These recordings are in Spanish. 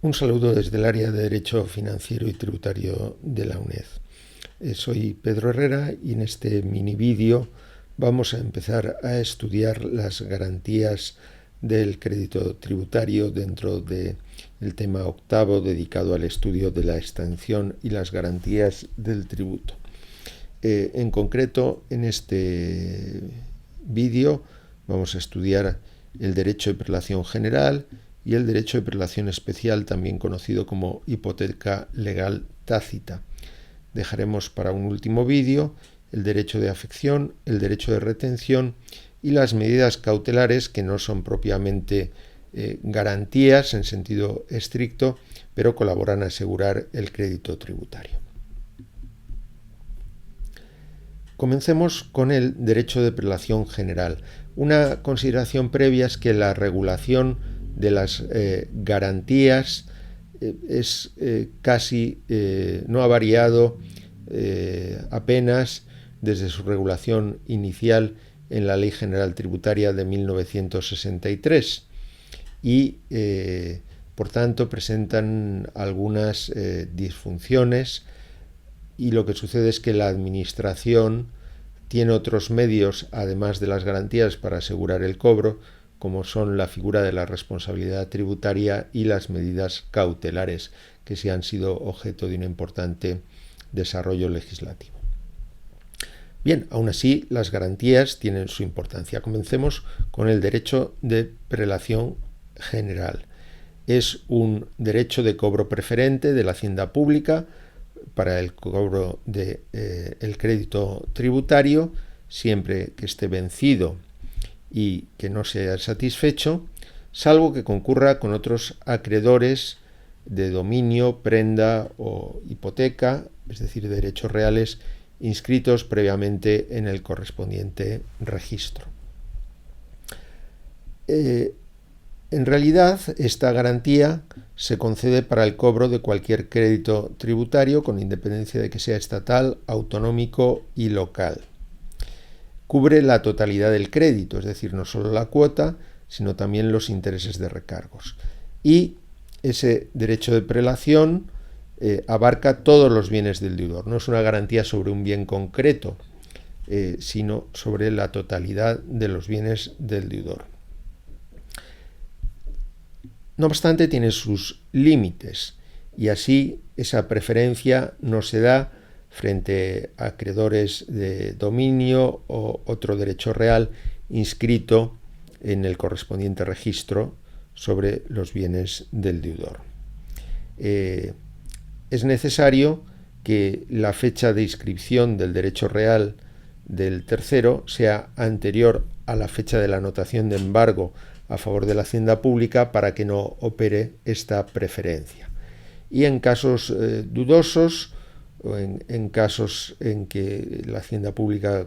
Un saludo desde el área de Derecho Financiero y Tributario de la UNED. Soy Pedro Herrera y en este mini vídeo vamos a empezar a estudiar las garantías del crédito tributario dentro del tema octavo dedicado al estudio de la extinción y las garantías del tributo. En concreto, en este vídeo vamos a estudiar el derecho de prelación general y el derecho de prelación especial, también conocido como hipoteca legal tácita. Dejaremos para un último vídeo el derecho de afección, el derecho de retención y las medidas cautelares, que no son propiamente garantías en sentido estricto, pero colaboran a asegurar el crédito tributario. Comencemos con el derecho de prelación general. Una consideración previa es que la regulación de las garantías es casi no ha variado apenas desde su regulación inicial en la Ley General Tributaria de 1963 y por tanto presentan algunas disfunciones, y lo que sucede es que la Administración tiene otros medios, además de las garantías, para asegurar el cobro, como son la figura de la responsabilidad tributaria y las medidas cautelares, que sí han sido objeto de un importante desarrollo legislativo. Bien, aún así, las garantías tienen su importancia. Comencemos con el derecho de prelación general. Es un derecho de cobro preferente de la hacienda pública para el cobro del crédito tributario, siempre que esté vencido y que no sea satisfecho, salvo que concurra con otros acreedores de dominio, prenda o hipoteca, es decir, derechos reales inscritos previamente en el correspondiente registro. En realidad, esta garantía se concede para el cobro de cualquier crédito tributario, con independencia de que sea estatal, autonómico y local. Cubre la totalidad del crédito, es decir, no solo la cuota, sino también los intereses de recargos. Y ese derecho de prelación abarca todos los bienes del deudor. No es una garantía sobre un bien concreto, sino sobre la totalidad de los bienes del deudor. No obstante, tiene sus límites, y así esa preferencia no se da frente a acreedores de dominio o otro derecho real inscrito en el correspondiente registro sobre los bienes del deudor. Es necesario que la fecha de inscripción del derecho real del tercero sea anterior a la fecha de la anotación de embargo a favor de la hacienda pública para que no opere esta preferencia. Y en casos dudosos, o en casos en que la hacienda pública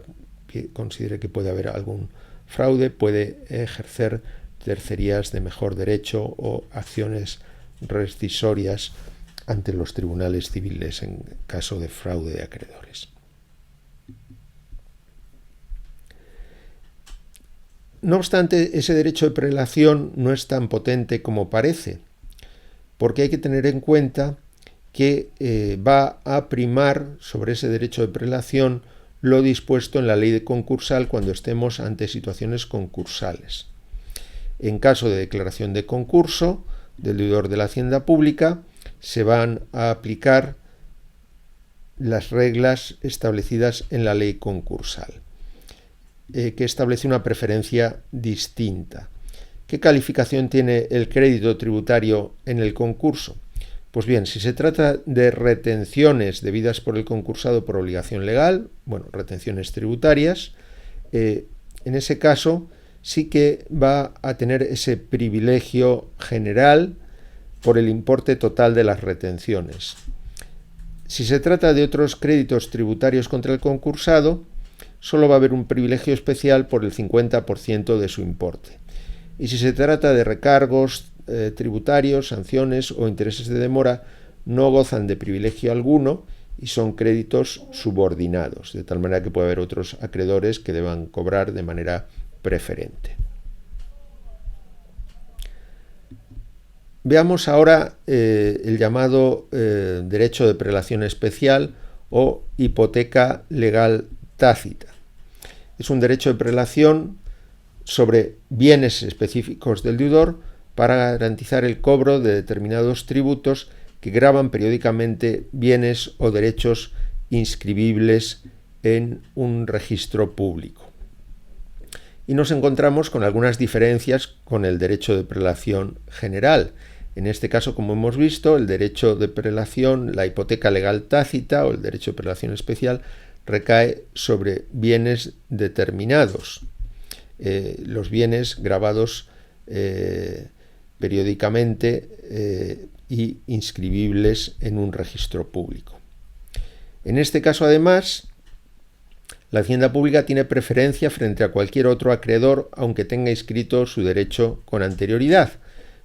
considere que puede haber algún fraude, puede ejercer tercerías de mejor derecho o acciones rescisorias ante los tribunales civiles en caso de fraude de acreedores. No obstante, ese derecho de prelación no es tan potente como parece, porque hay que tener en cuenta que va a primar sobre ese derecho de prelación lo dispuesto en la ley de concursal cuando estemos ante situaciones concursales. En caso de declaración de concurso del deudor de la hacienda pública, se van a aplicar las reglas establecidas en la ley concursal, que establece una preferencia distinta. ¿Qué calificación tiene el crédito tributario en el concurso? Pues bien, si se trata de retenciones debidas por el concursado por obligación legal, retenciones tributarias, en ese caso sí que va a tener ese privilegio general por el importe total de las retenciones. Si se trata de otros créditos tributarios contra el concursado, solo va a haber un privilegio especial por el 50% de su importe. Y si se trata de recargos tributarios, sanciones o intereses de demora, no gozan de privilegio alguno y son créditos subordinados, de tal manera que puede haber otros acreedores que deban cobrar de manera preferente. Veamos ahora el llamado derecho de prelación especial o hipoteca legal tácita. Es un derecho de prelación sobre bienes específicos del deudor para garantizar el cobro de determinados tributos que gravan periódicamente bienes o derechos inscribibles en un registro público. Y nos encontramos con algunas diferencias con el derecho de prelación general. En este caso, como hemos visto, el derecho de prelación, la hipoteca legal tácita o el derecho de prelación especial recae sobre bienes determinados. Los bienes grabados periódicamente y inscribibles en un registro público. En este caso, además, la Hacienda Pública tiene preferencia frente a cualquier otro acreedor, aunque tenga inscrito su derecho con anterioridad,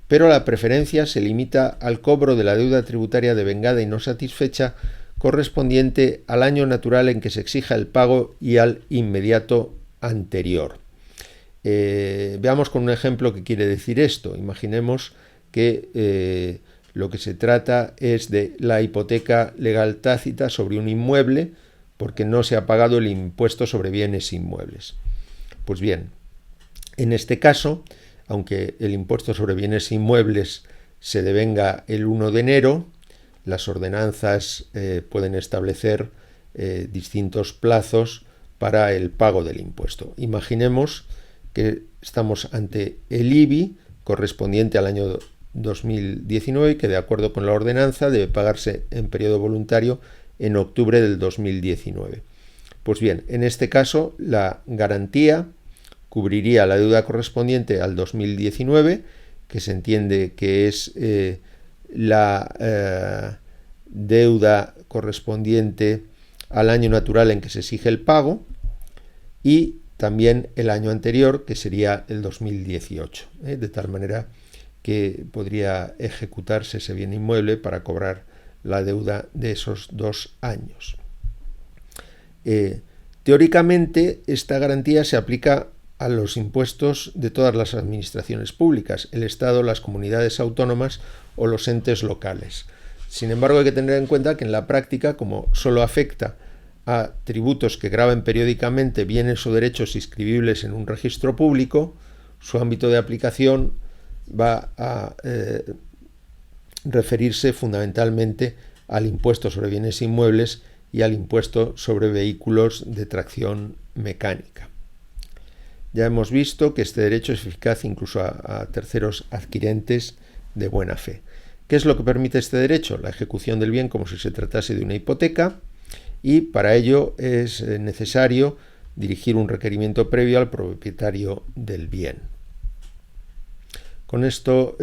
pero la preferencia se limita al cobro de la deuda tributaria devengada y no satisfecha correspondiente al año natural en que se exija el pago y al inmediato anterior. Veamos con un ejemplo qué quiere decir esto. Imaginemos que lo que se trata es de la hipoteca legal tácita sobre un inmueble porque no se ha pagado el impuesto sobre bienes inmuebles. Pues bien, en este caso, aunque el impuesto sobre bienes inmuebles se devenga el 1 de enero, las ordenanzas pueden establecer distintos plazos para el pago del impuesto. Imaginemos que estamos ante el IBI correspondiente al año 2019 y que, de acuerdo con la ordenanza, debe pagarse en periodo voluntario en octubre del 2019. Pues bien, en este caso la garantía cubriría la deuda correspondiente al 2019, que se entiende que es la deuda correspondiente al año natural en que se exige el pago, y también el año anterior, que sería el 2018, de tal manera que podría ejecutarse ese bien inmueble para cobrar la deuda de esos 2 años. Teóricamente, esta garantía se aplica a los impuestos de todas las administraciones públicas, el Estado, las comunidades autónomas o los entes locales. Sin embargo, hay que tener en cuenta que en la práctica, como solo afecta a tributos que graben periódicamente bienes o derechos inscribibles en un registro público, su ámbito de aplicación va a referirse fundamentalmente al impuesto sobre bienes inmuebles y al impuesto sobre vehículos de tracción mecánica. Ya hemos visto que este derecho es eficaz incluso a terceros adquirentes de buena fe. ¿Qué es lo que permite este derecho? La ejecución del bien como si se tratase de una hipoteca, y para ello es necesario dirigir un requerimiento previo al propietario del bien. Con esto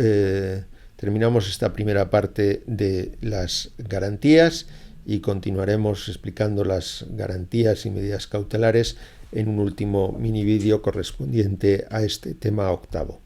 terminamos esta primera parte de las garantías y continuaremos explicando las garantías y medidas cautelares en un último mini vídeo correspondiente a este tema octavo.